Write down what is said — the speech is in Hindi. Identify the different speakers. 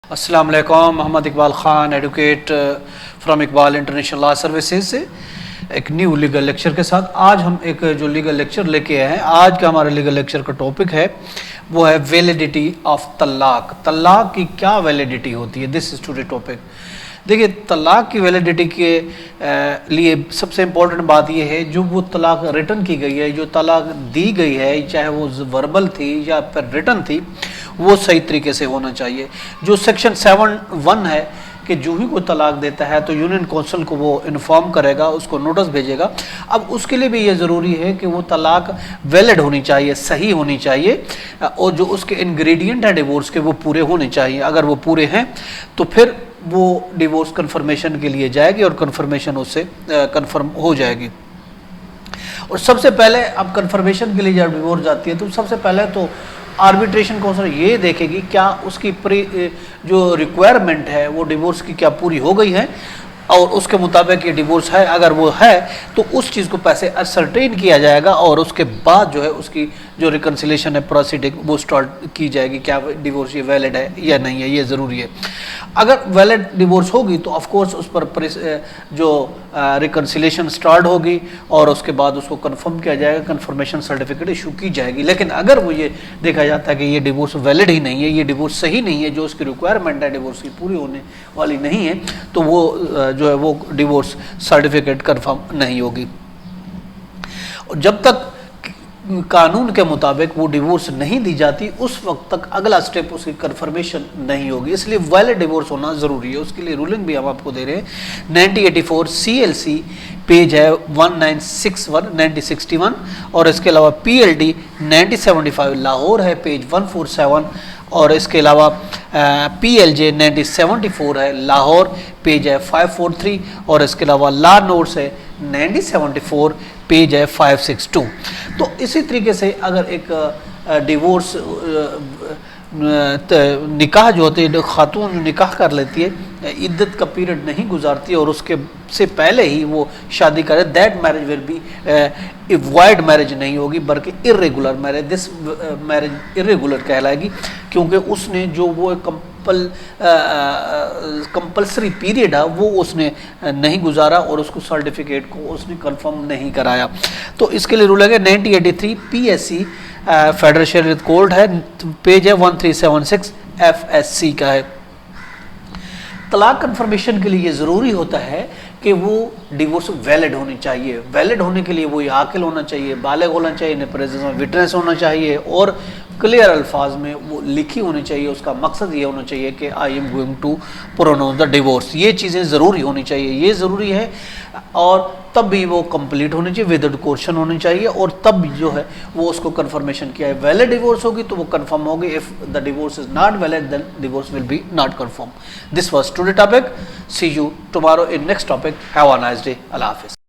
Speaker 1: अस्सलाम वालेकुम। Mohammad Iqbal Khan, advocate from Iqbal international law services से एक न्यू लीगल लेक्चर के साथ आज हम एक जो लीगल लेक्चर लेके आए हैं। आज का हमारा लीगल लेक्चर का टॉपिक है वो है वैलिडिटी ऑफ तलाक। तलाक की क्या वैलिडिटी होती है, दिस इज टुडे टॉपिक। देखिए, तलाक की वैलिडिटी के लिए सबसे इम्पोर्टेंट बात यह है जो वो तलाक रिटर्न की गई है, जो तलाक दी गई है, चाहे वो वर्बल थी या फिर रिटर्न थी, वो सही तरीके से होना चाहिए। जो सेक्शन 7(1) है कि जो ही कोई तलाक देता है तो यूनियन काउंसिल को वो इन्फॉर्म करेगा, उसको नोटिस भेजेगा। अब उसके लिए भी ये ज़रूरी है कि वो तलाक वैलिड होनी चाहिए, सही होनी चाहिए, और जो उसके इंग्रेडिएंट हैं डिवोर्स के वो पूरे होने चाहिए। अगर वो पूरे हैं तो फिर वो डिवोर्स कन्फर्मेशन के लिए जाएगी और कन्फर्मेशन उससे कन्फर्म हो जाएगी। और सबसे पहले अब कन्फर्मेशन के लिए जब डिवोर्स जाती है तो सबसे पहले तो आर्बिट्रेशन काउंसिल ये देखेगी क्या उसकी जो रिक्वायरमेंट है वो डिवोर्स की क्या पूरी हो गई है, और उसके मुताबिक ये डिवोर्स है। अगर वो है तो उस चीज़ को पैसे असरटेन किया जाएगा और उसके बाद जो है उसकी जो रिकन्सिलेशन है प्रोसीडिंग वो स्टार्ट की जाएगी, क्या डिवोर्स ये वैलिड है या नहीं है, ये ज़रूरी है। अगर वैलिड डिवोर्स होगी तो ऑफ कोर्स उस पर जो रिकन्सिलेशन स्टार्ट होगी और उसके बाद उसको कंफर्म किया जाएगा, कंफर्मेशन सर्टिफिकेट इशू की जाएगी। लेकिन अगर वो ये देखा जाता है कि ये डिवोर्स वैलिड ही नहीं है, ये डिवोर्स सही नहीं है, जो उसकी रिक्वायरमेंट है डिवोर्स की पूरी होने वाली नहीं है, तो वो जो है वो डिवोर्स सर्टिफिकेट कंफर्म नहीं होगी। और जब तक कानून के मुताबिक वो डिवोर्स नहीं दी जाती उस वक्त तक अगला स्टेप उसकी कंफर्मेशन नहीं होगी। इसलिए वैलिड डिवोर्स होना ज़रूरी है। उसके लिए रूलिंग भी हम आपको दे रहे हैं। 1984 CLC पेज है 1961 1961, और इसके अलावा PLD 1975 लाहौर है पेज 147, और इसके अलावा PLJ 1974 है लाहौर पेज है 543, और इसके अलावा लॉ नोट्स है 1974 पेज है 562। तो इसी तरीके से अगर एक डिवोर्स निकाह जो होती है, खातून निकाह कर लेती है, इद्दत का पीरियड नहीं गुजारती और उसके से पहले ही वो शादी करे, that marriage will be void marriage नहीं होगी बल्कि irregular marriage. This marriage irregular कहलाएगी क्योंकि उसने जो वो कंपल्सरी पीरियड है वो उसने नहीं गुजारा और उसको सर्टिफिकेट को उसने कंफर्म नहीं कराया। तो इसके लिए रूल है 1983 PSC फेडरल शरीयत कोड है, पेज है 1376 FSC का है। तलाक कंफर्मेशन के लिए ज़रूरी होता है कि वो डिवोर्स वैलिड होनी चाहिए। वैलिड होने के लिए वो आकिल होना चाहिए, बालिग होना चाहिए, इन प्रेजेंस में विटनेस होना चाहिए, और क्लियर अल्फाज में वो लिखी होनी चाहिए। उसका मकसद ये होना चाहिए कि I am going to pronounce the divorce. ये चीज़ें ज़रूरी होनी चाहिए, ये ज़रूरी है। और तब भी वो कंप्लीट होनी चाहिए, विद क्वेश्चन होनी चाहिए, और तब जो है वो उसको कंफर्मेशन किया है। वैलिड डिवोर्स होगी तो वो कंफर्म होगी। If the divorce is not valid then divorce will be not confirm. This was today topic. See you tomorrow in next topic. Have a nice day. अल्लाह हाफिज़।